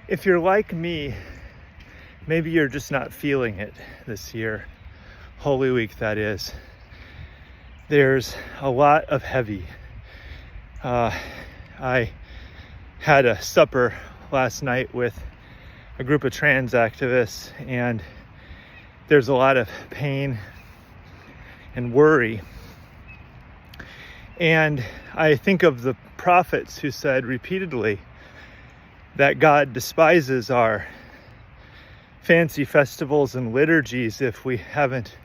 If you're like me, maybe you're just not feeling it this year, Holy Week that is. There's a lot of heavy. I had a supper last night with a group of trans activists, and there's a lot of pain and worry. And I think of the prophets who said repeatedly that God despises our fancy festivals and liturgies if we haven't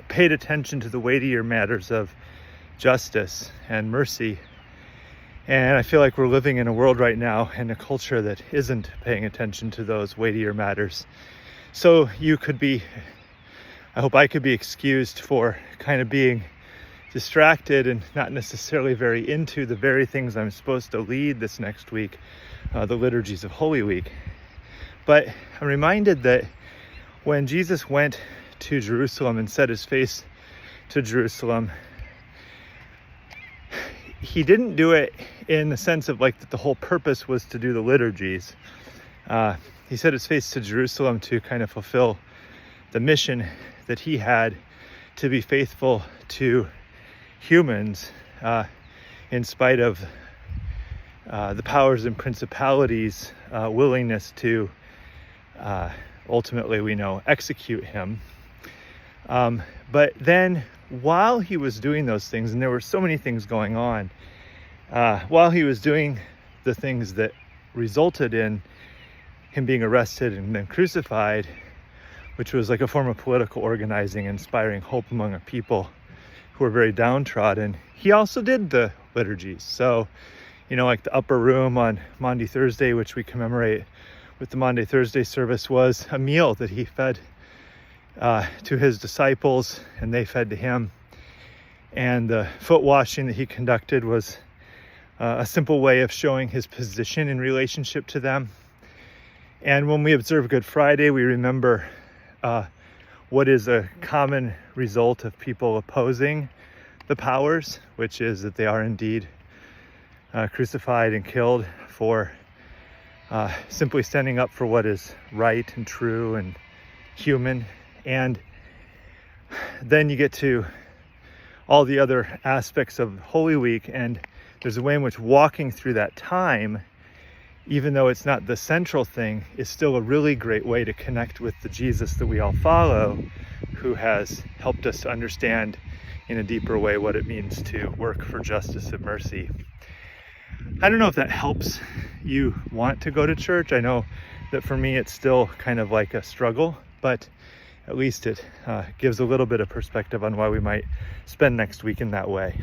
paid attention to the weightier matters of justice and mercy. And I feel like we're living in a world right now in a culture that isn't paying attention to those weightier matters. So I hope I could be excused for kind of being distracted and not necessarily very into the very things I'm supposed to lead this next week, the liturgies of Holy Week. But I'm reminded that when Jesus went to Jerusalem and set his face to Jerusalem, he didn't do it in the sense of like that the whole purpose was to do the liturgies. He set his face to Jerusalem to kind of fulfill the mission that he had to be faithful to humans in spite of the powers and principalities' willingness to ultimately, we know, execute him. But then while he was doing those things, and there were so many things going on, while he was doing the things that resulted in him being arrested and then crucified, which was like a form of political organizing, inspiring hope among a people who were very downtrodden, he also did the liturgies. So, like the upper room on Maundy Thursday, which we commemorate with the Maundy Thursday service, was a meal that he fed to his disciples, and they fed to him. And the foot washing that he conducted was a simple way of showing his position in relationship to them. And when we observe Good Friday, we remember what is a common result of people opposing the powers, which is that they are indeed crucified and killed for simply standing up for what is right and true and human. And then you get to all the other aspects of Holy Week, and there's a way in which walking through that time, even though it's not the central thing, is still a really great way to connect with the Jesus that we all follow, who has helped us to understand in a deeper way what it means to work for justice and mercy. I don't know if that helps you want to go to church. I know that for me it's still kind of like a struggle, but at least it gives a little bit of perspective on why we might spend next week in that way.